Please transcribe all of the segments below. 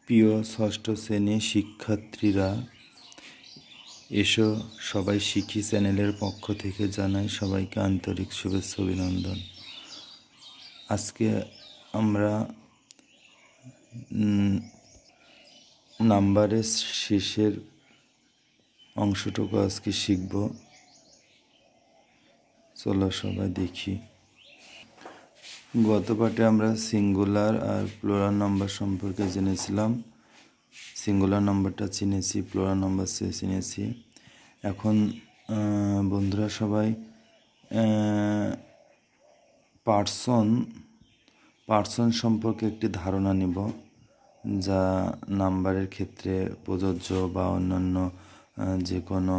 প্রিয় ষষ্ঠ শ্রেণীর শিক্ষার্থীরা, এসো সবাই শিখি চ্যানেলের পক্ষ থেকে জানাই সবাইকে আন্তরিক শুভেচ্ছা অভিনন্দন। আজকে আমরা নাম্বারের শেষের অংশটুকু আজকে শিখব। চলো সবাই দেখি। গত পাঠে আমরা সিঙ্গুলার আর প্লুরাল নাম্বার সম্পর্কে জেনেছিলাম। সিঙ্গুলার নাম্বারটা চিনেছি, প্লুরাল নাম্বার চিনেছি। এখন বন্ধুরা সবাই পার্সন সম্পর্কে একটি ধারণা নিব, যা নাম্বারের ক্ষেত্রে প্রযোজ্য বা অন্যান্য যে কোনো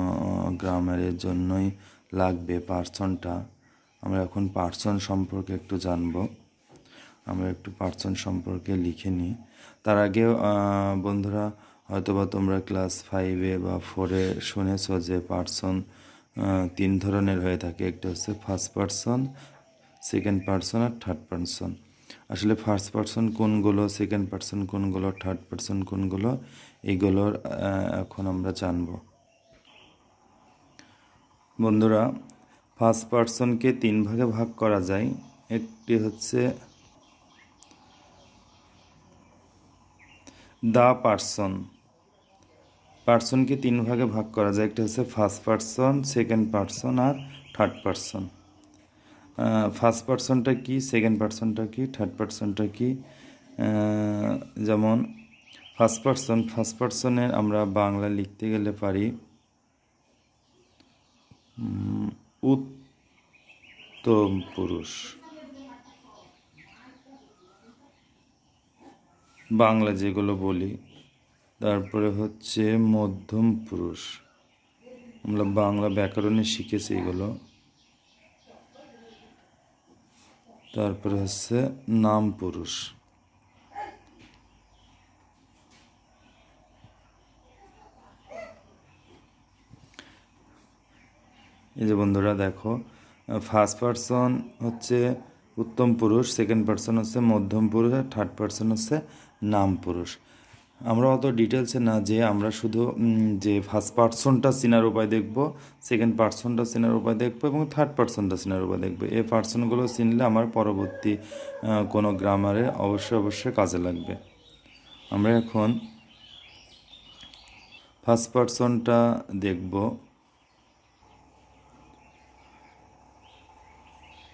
গ্রামারের জন্যই লাগবে পার্সনটা। আমরা এখন পার্সন সম্পর্কে একটু জানব। আমরা একটু পার্সন সম্পর্কে লিখে নিই। তার আগে বন্ধুরা হয়তোবা তোমরা ক্লাস 5 বা 4 শুনেছ যে পার্সন 3 ধরনের হয়ে থাকে। একটা হচ্ছে ফার্স্ট পার্সন, সেকেন্ড পার্সন আর থার্ড পার্সন। আসলে ফার্স্ট পার্সন কোনগুলো, সেকেন্ড পার্সন কোনগুলো, থার্ড পার্সন কোনগুলো, এইগুলোর এখন আমরা জানব। বন্ধুরা, ফার্স্ট পার্সনকে 3 ভাগে ভাগ করা যায়। একটি হচ্ছে দ্য পার্সন। পার্সনকে 3 ভাগে ভাগ করা যায়। একটা হচ্ছে ফার্স্ট পার্সন, সেকেন্ড পার্সন আর থার্ড পার্সন। ফার্স্ট পার্সনটা কি, সেকেন্ড পার্সনটা কি, থার্ড পার্সনটা কি? যেমন ফার্স্ট পার্সনের আমরা বাংলা লিখতে গেলে পারি উত্তম পুরুষ। বাংলা যেগুলো বলি। তারপরে হচ্ছে মধ্যম পুরুষ, আমরা বাংলা ব্যাকরণে শিখেছি এগুলো। তারপরে হচ্ছে নাম পুরুষ। এই যে বন্ধুরা দেখো, ফার্স্ট পার্সন হচ্ছে উত্তম পুরুষ, সেকেন্ড পার্সন হচ্ছে মধ্যম পুরুষ, আর থার্ড পার্সন হচ্ছে নাম পুরুষ। আমরা অত ডিটেলসে না যে আমরা শুধু যে ফার্স্ট পার্সনটা চেনার উপায় দেখব, সেকেন্ড পার্সনটা চেনার উপায় দেখব এবং থার্ড পার্সনটা চেনার উপায় দেখব। এই পার্সনগুলো চিনলে আমার পরবর্তী কোনো গ্রামারে অবশ্যই কাজে লাগবে। আমরা এখন ফার্স্ট পার্সনটা দেখব।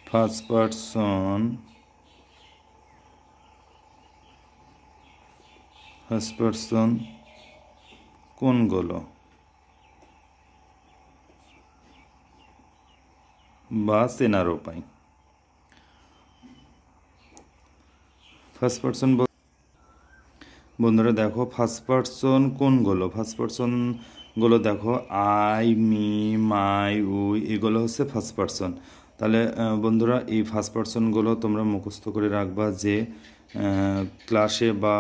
ফার্স্ট পার্সন কোনগুলো বা চেনার উপায়। ফার্স্ট পার্সন বন্ধুরা দেখো, ফার্স্ট পার্সন কোনগুলো? ফার্স্ট পার্সনগুলো দেখো, আই, মি, মাই, উই, এগুলো হচ্ছে ফার্স্ট পার্সন। তাহলে বন্ধুরা এই ফার্স্ট পার্সনগুলো তোমরা মুখস্থ করে রাখবা, যে ক্লাসে বা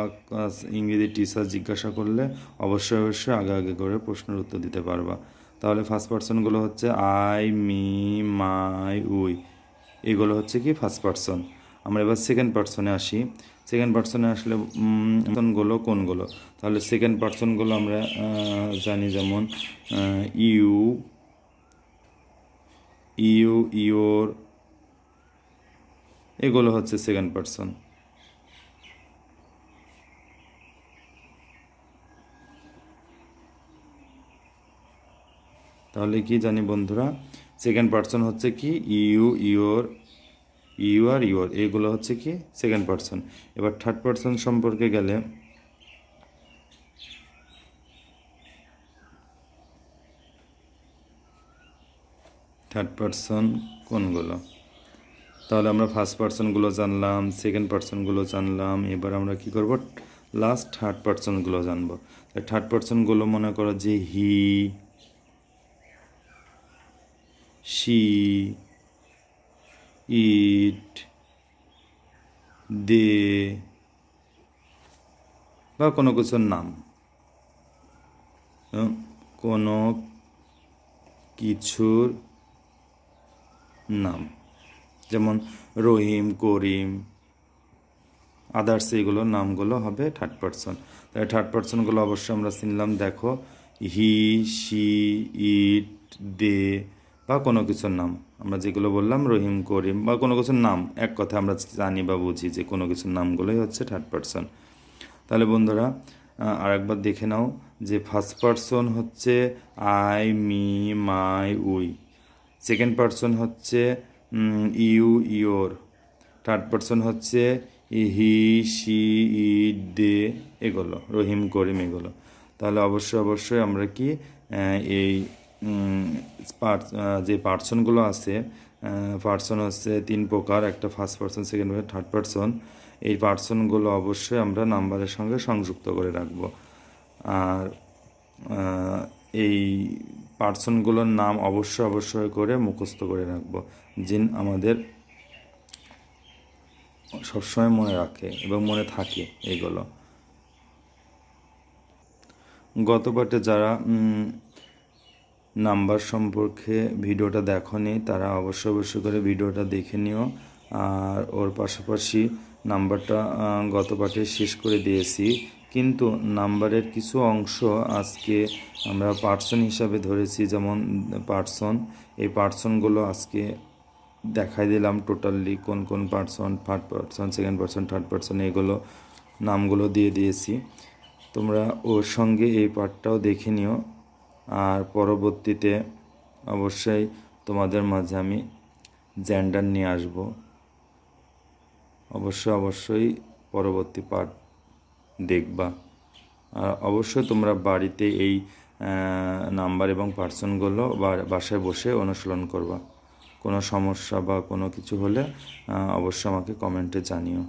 ইংরেজি টিচার জিজ্ঞাসা করলে অবশ্যই আগে করে প্রশ্নের উত্তর দিতে পারবা। তাহলে ফার্স্ট পার্সনগুলো হচ্ছে আই, মি, মাই, উই, এগুলো হচ্ছে কি ফার্স্ট পার্সন। আমরা এবার সেকেন্ড পার্সনে আসি। সেকেন্ড পার্সনে আসলে কোনগুলো? তাহলে সেকেন্ড পার্সনগুলো আমরা জানি, যেমন ইউ, ইওর, এগুলো হচ্ছে সেকেন্ড পার্সন। তাহলে কি জানি বন্ধুরা, সেকেন্ড পার্সন হচ্ছে কি ইউ, ইওর, এগুলো হচ্ছে কি সেকেন্ড পার্সন। এবার থার্ড পার্সন সম্পর্কে গেলে থার্ড পার্সন কোনগুলো? তাহলে আমরা ফার্স্ট পার্সনগুলো জানলাম, সেকেন্ড পার্সনগুলো জানলাম। এবার আমরা কি করব, লাস্ট থার্ড পার্সনগুলো জানবো। থার্ড পার্সনগুলো মনে করো যে হি, শি, ইট, দে, বা কোনো কিছুর নাম, কোনো কিছুর নাম, যেমন রহিম, করিম, আদার্স এইগুলো নামগুলো হবে থার্ড পারসন। তাই থার্ড পারসনগুলো অবশ্যই আমরা চিনলাম। দেখো হি, শি, ইট, দে বা কোনো কিছুর নাম, আমরা যেগুলো বললাম রহিম, করিম বা কোনো কিছুর নাম, এক কথা আমরা জানি বা বুঝি যে কোনো কিছুর নামগুলোই হচ্ছে থার্ড পারসন। তাহলে বন্ধুরা আরেকবার দেখে নাও যে ফার্স্ট পারসন হচ্ছে I, me, my, we. Second person হচ্ছে ইউ, ইয়োর। থার্ড পারসন হচ্ছে হি, শি, ইট, দে এগুলো, রহিম, করিম এগুলো। তাহলে অবশ্যই আমরা কি এই যে পার্সনগুলো আছে, পার্সন হচ্ছে 3 প্রকার, একটা first person, second person, third person. এই পার্সনগুলো অবশ্যই আমরা নাম্বারের সঙ্গে সংযুক্ত করে রাখব। আর এই পার্সনগুলোর নাম অবশ্যই করে মুখস্থ করে রাখব, যিন আমাদের সবসময় মনে রাখে এবং মনে থাকে এগুলো। গত পাঠে যারা নাম্বার সম্পর্কে ভিডিওটা দেখোনি তারা অবশ্যই করে ভিডিওটা দেখে নিও। আর ওর পাশাপাশি নাম্বারটা গত পাঠে শেষ করে দিয়েছি, কিন্তু নাম্বারের কিছু অংশ আজকে আমরা পার্সন হিসাবে ধরেছি। যেমন পার্সন, এই পার্সনগুলো আজকে দেখাই দিলাম টোটালি কোন কোন person, first person, second person, third person এগুলো নামগুলো দিয়ে দিয়েছি। তোমরা ওর সঙ্গে এই পার্টটাও দেখে নিও। আর পরবর্তীতে অবশ্যই তোমাদের মাঝে আমি জেন্ডার নিয়ে আসব। অবশ্যই পরবর্তী পার্ট দেখবা। আর অবশ্যই তোমরা বাড়িতে এই নাম্বার এবং পার্সনগুলো বাসায় বসে অনুশীলন করবা। কোনো সমস্যা বা কোনো কিছু হলে অবশ্যই আমাকে কমেন্টে জানিও।